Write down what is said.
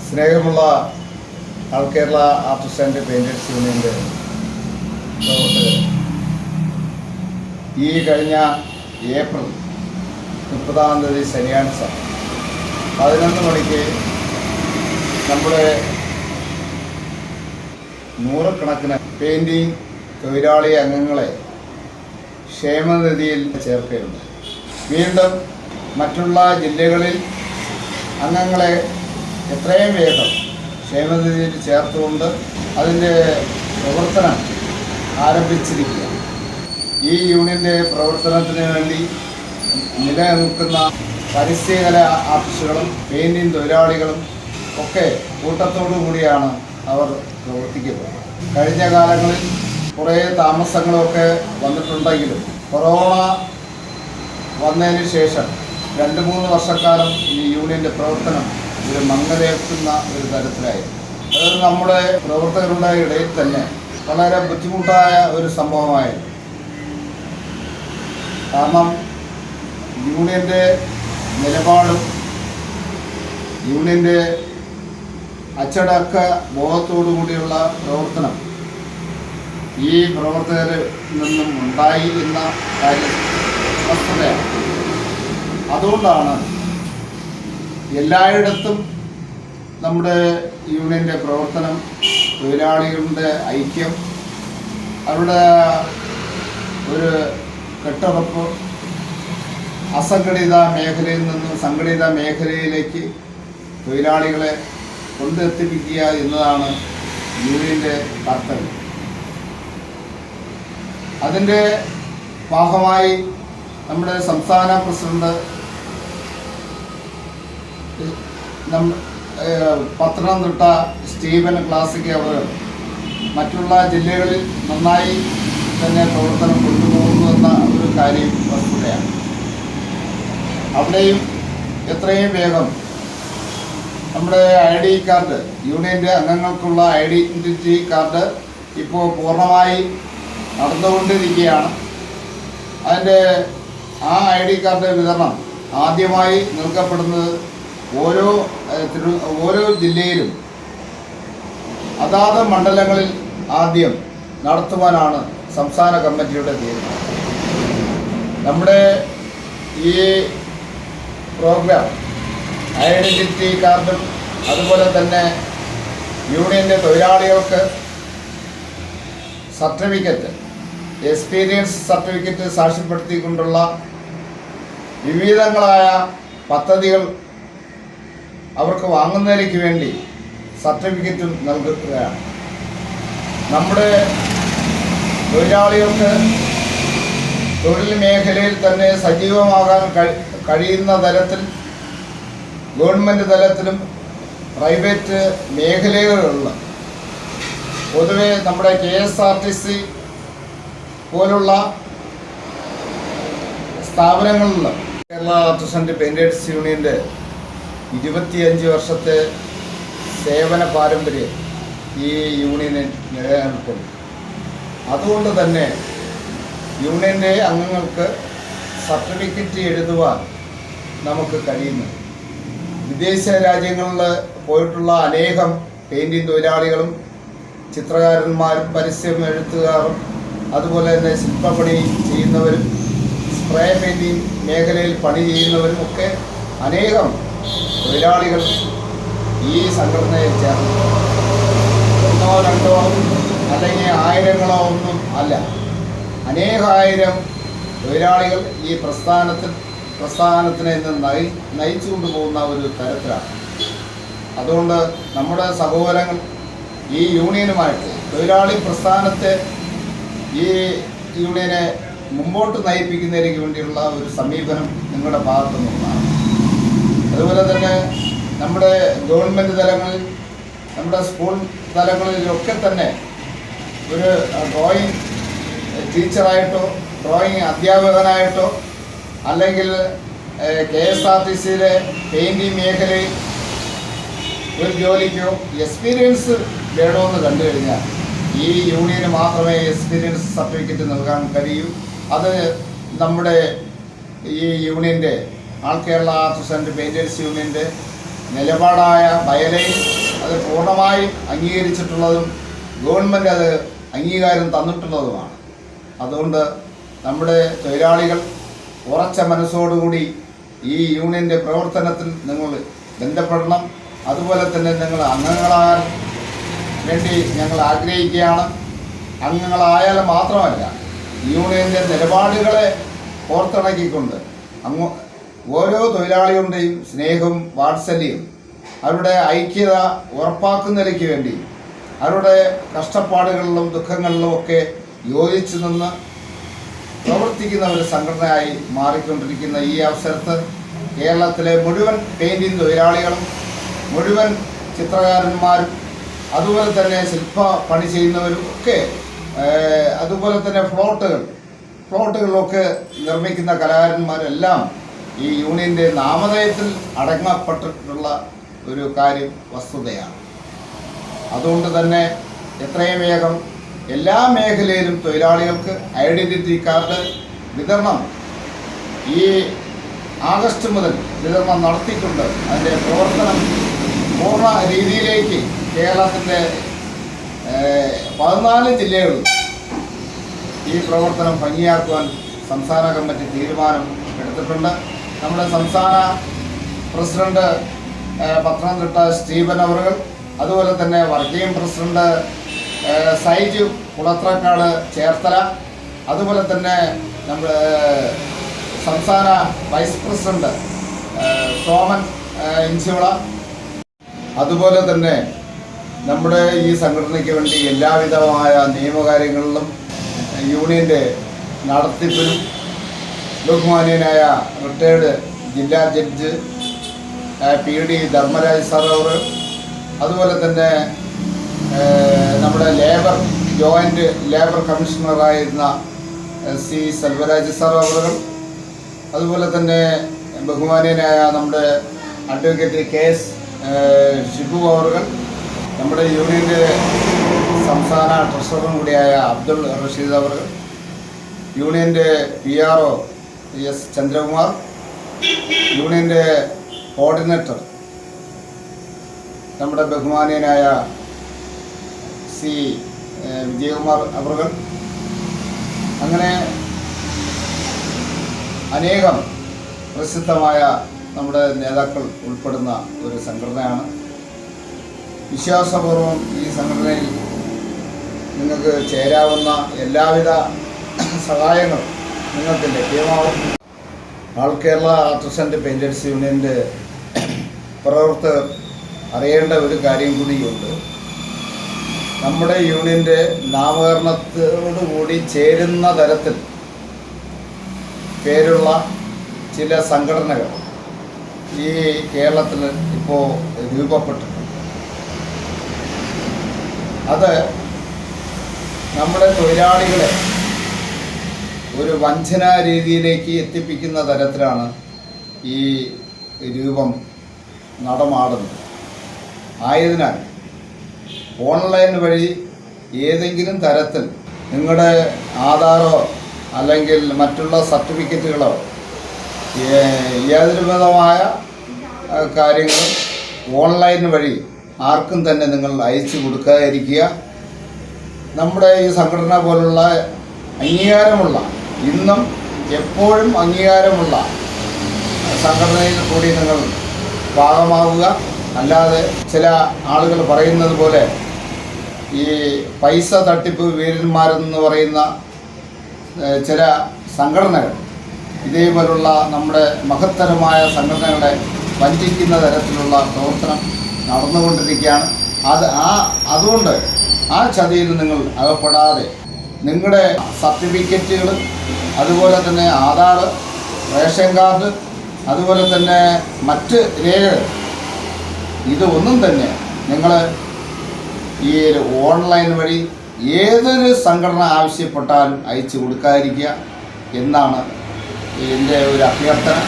സ്നേഹമുള്ള ആൾ Kerala artist and painters യൂണിയൻ്റെ പ്രവർത്തകർ, ഈ കഴിഞ്ഞ ഏപ്രിൽ 30-ാം തീയതി ശനിയാഴ്ച 11 മണിക്ക് നമ്മുടെ നൂറുകണക്കിന് പെയിൻറ്റിങ് തൊഴിലാളി അംഗങ്ങളെ ക്ഷേമനിധിയിൽ ചേർക്കുകയുണ്ട്. വീണ്ടും മറ്റുള്ള ജില്ലകളിൽ അംഗങ്ങളെ എത്രയും വേഗം ക്ഷേമനിധിയിൽ ചേർത്തുകൊണ്ട് അതിൻ്റെ പ്രവർത്തനം ആരംഭിച്ചിരിക്കുക. ഈ യൂണിയൻ്റെ പ്രവർത്തനത്തിന് വേണ്ടി നിലനിൽക്കുന്ന പരിസ്ഥിതികല ആർട്ടിസ്റ്റുകളും പെയിൻറ്റിങ് തൊഴിലാളികളും ഒക്കെ കൂട്ടത്തോടു കൂടിയാണ് അവർ പ്രവർത്തിക്കുന്നത്. കഴിഞ്ഞ കാലങ്ങളിൽ കുറേ താമസങ്ങളൊക്കെ വന്നിട്ടുണ്ടെങ്കിലും കൊറോണ വന്നതിന് ശേഷം 2-3 വർഷക്കാലം ഈ യൂണിയൻ്റെ പ്രവർത്തനം ഒരു മങ്ങലേക്കുന്ന ഒരു തരത്തിലായി. അതായത് നമ്മുടെ പ്രവർത്തകരുടെ ഇടയിൽ തന്നെ വളരെ ബുദ്ധിമുട്ടായ ഒരു സംഭവമായിരുന്നു. കാരണം യൂണിയൻ്റെ നിലപാടും യൂണിയൻ്റെ അച്ചടക്ക ബോധത്തോടു കൂടിയുള്ള പ്രവർത്തനം ഈ പ്രവർത്തകരിൽ നിന്നും ഉണ്ടായി എന്ന കാര്യം വസ്തുതയാണ്. അതുകൊണ്ടാണ് എല്ലായിടത്തും നമ്മുടെ യൂണിയൻ്റെ പ്രവർത്തനം, തൊഴിലാളികളുടെ ഐക്യം, അവരുടെ ഒരു കെട്ടുറപ്പ്, അസംഘടിത മേഖലയിൽ നിന്നും സംഘടിത മേഖലയിലേക്ക് തൊഴിലാളികളെ കൊണ്ടെത്തിപ്പിക്കുക എന്നതാണ് യൂണിയൻ്റെ കർത്തവ്യം. അതിൻ്റെ ഭാഗമായി നമ്മുടെ സംസ്ഥാന പ്രസിഡന്റ് പത്തനംതിട്ട സ്റ്റീവൻ ക്ലാസിക് അവർ മറ്റുള്ള ജില്ലകളിൽ നന്നായി തന്നെ പ്രവർത്തനം കൊണ്ടുപോകുന്നു എന്ന ഒരു കാര്യം വസ്തുതയാണ്. അവിടെയും എത്രയും വേഗം നമ്മുടെ ID കാർഡ്, യൂണിയൻ്റെ അംഗങ്ങൾക്കുള്ള ഐഡൻറ്റിറ്റി കാർഡ് ഇപ്പോൾ പൂർണ്ണമായി നടന്നുകൊണ്ടിരിക്കുകയാണ്. അതിൻ്റെ ആ ID കാർഡ് വിതരണം ആദ്യമായി നൽകപ്പെടുന്നത് ഓരോ ജില്ലയിലും അതാത് മണ്ഡലങ്ങളിൽ ആദ്യം നടത്തുവാനാണ് സംസ്ഥാന കമ്മിറ്റിയുടെ തീരുമാനം. നമ്മുടെ ഈ പ്രോഗ്രാം ഐഡൻറ്റിറ്റി കാർഡും അതുപോലെ തന്നെ യൂണിയൻ്റെ തൊഴിലാളികൾക്ക് സർട്ടിഫിക്കറ്റ്, എക്സ്പീരിയൻസ് സർട്ടിഫിക്കറ്റ് സാക്ഷ്യപ്പെടുത്തിക്കൊണ്ടുള്ള വിവിധങ്ങളായ പദ്ധതികൾ അവർക്ക് വാങ്ങുന്നതിലേക്ക് വേണ്ടി സർട്ടിഫിക്കറ്റും നൽകുകയാണ്. നമ്മുടെ തൊഴിലാളികൾക്ക് തൊഴിൽ മേഖലയിൽ തന്നെ സജീവമാകാൻ കഴിയുന്ന തരത്തിൽ ഗവൺമെൻറ് തലത്തിലും പ്രൈവറ്റ് മേഖലകളിലുള്ള പൊതുവെ നമ്മുടെ KSRTC പോലുള്ള സ്ഥാപനങ്ങളിൽ കേരള ആർട്ടിസ്റ്റ് ആൻഡ് പെയിൻറ്റേഴ്സ് യൂണിയൻ്റെ 25 വർഷത്തെ സേവന പാരമ്പര്യം ഈ യൂണിയന് നിലനിൽക്കുന്നു. അതുകൊണ്ട് തന്നെ യൂണിയൻ്റെ അംഗങ്ങൾക്ക് സർട്ടിഫിക്കറ്റ് എഴുതുവാൻ നമുക്ക് കഴിയുന്നു. വിദേശ രാജ്യങ്ങളിൽ പോയിട്ടുള്ള അനേകം പെയിൻറ്റിങ് തൊഴിലാളികളും ചിത്രകാരന്മാരും പരസ്യം എഴുത്തുകാരും അതുപോലെ തന്നെ ശില്പപ്പണി ചെയ്യുന്നവരും സ്പ്രേ പെയിൻറ്റിങ് മേഖലയിൽ പണി ചെയ്യുന്നവരും ഒക്കെ അനേകം തൊഴിലാളികൾ ഈ സംഘടനയിൽ ചേർന്നു. 1-2 അല്ലെങ്കിൽ ആയിരങ്ങളോ ഒന്നും അല്ല, അനേകായിരം തൊഴിലാളികൾ ഈ പ്രസ്ഥാനത്തിനെ ഇന്ന് നയിച്ചു കൊണ്ടുപോകുന്ന ഒരു തരത്തിലാണ്. അതുകൊണ്ട് നമ്മുടെ സഹോദരങ്ങൾ ഈ യൂണിയനുമായിട്ട് തൊഴിലാളി പ്രസ്ഥാനത്തെ ഈ യൂണിയനെ മുമ്പോട്ട് നയിപ്പിക്കുന്നതിലേക്ക് വേണ്ടിയുള്ള ഒരു സമീപനം നിങ്ങളുടെ ഭാഗത്തു നിന്നാണ്. അതുപോലെ തന്നെ നമ്മുടെ ഗവൺമെൻറ് തലങ്ങളിൽ, നമ്മുടെ സ്കൂൾ തലങ്ങളിലൊക്കെ തന്നെ ഒരു ഡ്രോയിങ് ടീച്ചറായിട്ടോ ഡ്രോയിങ് അധ്യാപകനായിട്ടോ അല്ലെങ്കിൽ KSRTCയിലെ പെയിൻറ്റിങ് മേഖലയിൽ ഒരു ജോലിക്കോ എക്സ്പീരിയൻസ് വേണമെന്ന് കണ്ടു കഴിഞ്ഞാൽ ഈ യൂണിയന് മാത്രമേ എക്സ്പീരിയൻസ് സർട്ടിഫിക്കറ്റ് നൽകാൻ കഴിയൂ. അത് നമ്മുടെ ഈ യൂണിയൻ്റെ ആൾ കേരള ആർട്ടിസ്റ്റ് ആൻഡ് പെയിൻറ്റേഴ്സ് യൂണിയൻ്റെ നിലപാടായ ബയലയിൽ അത് പൂർണ്ണമായും അംഗീകരിച്ചിട്ടുള്ളതും ഗവൺമെൻറ് അത് അംഗീകാരം തന്നിട്ടുള്ളതുമാണ്. അതുകൊണ്ട് നമ്മുടെ തൊഴിലാളികൾ ഉറച്ച മനസ്സോടുകൂടി ഈ യൂണിയൻ്റെ പ്രവർത്തനത്തിൽ നിങ്ങൾ ബന്ധപ്പെടണം. അതുപോലെ തന്നെ നിങ്ങൾ അംഗങ്ങളാകാൻ വേണ്ടി ഞങ്ങൾ ആഗ്രഹിക്കുകയാണ്. അംഗങ്ങളായാൽ മാത്രമല്ല, യൂണിയൻ്റെ നിലപാടുകളെ ഓർത്തിണക്കിക്കൊണ്ട് ഓരോ തൊഴിലാളികളുടെയും സ്നേഹവും വാത്സല്യവും അവരുടെ ഐക്യത ഉറപ്പാക്കുന്നതിലേക്ക് വേണ്ടി അവരുടെ കഷ്ടപ്പാടുകളിലും ദുഃഖങ്ങളിലും ഒക്കെ യോജിച്ചു നിന്ന് പ്രവർത്തിക്കുന്ന ഒരു സംഘടനയായി മാറിക്കൊണ്ടിരിക്കുന്ന ഈ അവസരത്ത് കേരളത്തിലെ മുഴുവൻ പെയിൻറ്റിംഗ് തൊഴിലാളികളും മുഴുവൻ ചിത്രകാരന്മാരും അതുപോലെ തന്നെ ശില്പ പണി ചെയ്യുന്നവരും ഒക്കെ അതുപോലെ തന്നെ ഫ്ലോട്ടുകളൊക്കെ നിർമ്മിക്കുന്ന കലാകാരന്മാരെല്ലാം ഈ യൂണിയൻ്റെ നാമധേയത്തിൽ അടങ്ങപ്പെട്ടിട്ടുള്ള ഒരു കാര്യം വസ്തുതയാണ്. അതുകൊണ്ട് തന്നെ എത്രയും വേഗം എല്ലാ മേഖലയിലും തൊഴിലാളികൾക്ക് ഐഡൻറ്റിറ്റി കാർഡ് വിതരണം ഈ ആഗസ്റ്റ് മുതൽ വിതരണം നടത്തിക്കൊണ്ട് അതിൻ്റെ പ്രവർത്തനം പൂർണ്ണ രീതിയിലേക്ക് കേരളത്തിൻ്റെ 14 ജില്ലകളിൽ ഈ പ്രവർത്തനം ഭംഗിയാക്കുവാൻ സംസ്ഥാന കമ്മിറ്റി തീരുമാനം എടുത്തിട്ടുണ്ട്. നമ്മുടെ സംസ്ഥാന പ്രസിഡന്റ് പത്തനംതിട്ട സ്റ്റീഫൻ അവറുകൾ, അതുപോലെ തന്നെ വർക്കിംഗ് പ്രസിഡന്റ് സൈജു കുളത്രക്കാട് ചേർത്തല, അതുപോലെ തന്നെ നമ്മുടെ സംസ്ഥാന വൈസ് പ്രസിഡന്റ് സോമൻ ഇഞ്ചിവിള, അതുപോലെ തന്നെ നമ്മുടെ ഈ സംഘടനയ്ക്ക് വേണ്ടി എല്ലാവിധമായ നിയമകാര്യങ്ങളിലും യൂണിയൻ്റെ നടത്തിപ്പിനും ബഹുമാനീയനായ റിട്ടയർഡ് ജില്ലാ ജഡ്ജ് PD ധർമ്മരാജ് സാർ അവർ, അതുപോലെ തന്നെ നമ്മുടെ ജോയിൻ്റ് ലേബർ കമ്മീഷണറായിരുന്ന C സെൽവരാജ് സാർ അവർ, അതുപോലെ തന്നെ ബഹുമാനീയനായ നമ്മുടെ അഡ്വക്കേറ്റ് KS ഷിബു അവർ, നമ്മുടെ യൂണിയൻ്റെ സംസ്ഥാന ട്രഷററും കൂടിയായ അബ്ദുൾ റഷീദ് അവർ, യൂണിയൻ്റെ PRO S ചന്ദ്രകുമാർ, യൂണിയൻ്റെ കോർഡിനേറ്റർ നമ്മുടെ ബഹുമാനീയനായ C വിജയകുമാർ അവർ, അങ്ങനെ അനേകം പ്രസിദ്ധമായ നമ്മുടെ നേതാക്കൾ ഉൾപ്പെടുന്ന ഒരു സംഘടനയാണ്. വിശ്വാസപൂർവ്വം ഈ സംഘടനയിൽ നിങ്ങൾക്ക് ചേരാവുന്ന എല്ലാവിധ സഹായങ്ങളും നിങ്ങൾക്ക് ലഭ്യമാവും. ആൾ കേരള ആർട്ടിസ്റ്റ് ആൻഡ് പെയിൻറ്റേഴ്സ് യൂണിയൻ്റെ പ്രവർത്തകർ അറിയേണ്ട ഒരു കാര്യം കൂടിയുണ്ട്. നമ്മുടെ യൂണിയൻ്റെ നാമകരണത്തോടുകൂടി ചേരുന്ന തരത്തിൽ പേരുള്ള ചില സംഘടനകൾ ഈ കേരളത്തിൽ ഇപ്പോൾ രൂപപ്പെട്ടിട്ടുണ്ട്. അത് നമ്മുടെ തൊഴിലാളികളെ ഒരു വഞ്ചനാ രീതിയിലേക്ക് എത്തിപ്പിക്കുന്ന തരത്തിലാണ് ഈ രൂപം നടമാടുന്നത്. ആയതിനാൽ ഓൺലൈൻ വഴി ഏതെങ്കിലും തരത്തിൽ നിങ്ങളുടെ ആധാറോ അല്ലെങ്കിൽ മറ്റുള്ള സർട്ടിഫിക്കറ്റുകളോ യാതൊരു വിധമായ കാര്യങ്ങളും ഓൺലൈൻ വഴി ആർക്കും തന്നെ നിങ്ങൾ അയച്ചു കൊടുക്കാതിരിക്കുക. നമ്മുടെ ഈ സംഘടന പോലുള്ള അംഗീകാരമുള്ള, ഇന്നും എപ്പോഴും അംഗീകാരമുള്ള സംഘടനയിൽ കൂടി നിങ്ങൾ ഭാഗമാവുക. അല്ലാതെ ചില ആളുകൾ പറയുന്നത് പോലെ ഈ പൈസ തട്ടിപ്പ് വീരന്മാരെന്ന് പറയുന്ന ചില സംഘടനകൾ ഇതേപോലുള്ള നമ്മുടെ മഹത്തരമായ സംഘടനകളെ വഞ്ചിക്കുന്ന തരത്തിലുള്ള പ്രവർത്തനം നടന്നുകൊണ്ടിരിക്കുകയാണ്. അതുകൊണ്ട് ആ ചതിയിൽ നിങ്ങൾ അകപ്പെടാതെ നിങ്ങളുടെ സർട്ടിഫിക്കറ്റുകൾ, അതുപോലെ തന്നെ ആധാർ, റേഷൻ കാർഡ്, അതുപോലെ തന്നെ മറ്റ് രേഖകൾ, ഇതൊന്നും തന്നെ നിങ്ങൾ ഈ ഓൺലൈൻ വഴി ഏതൊരു സംഘടന ആവശ്യപ്പെട്ടാലും അയച്ചു കൊടുക്കാതിരിക്കുക എന്നാണ് എൻ്റെ ഒരു അഭ്യർത്ഥന.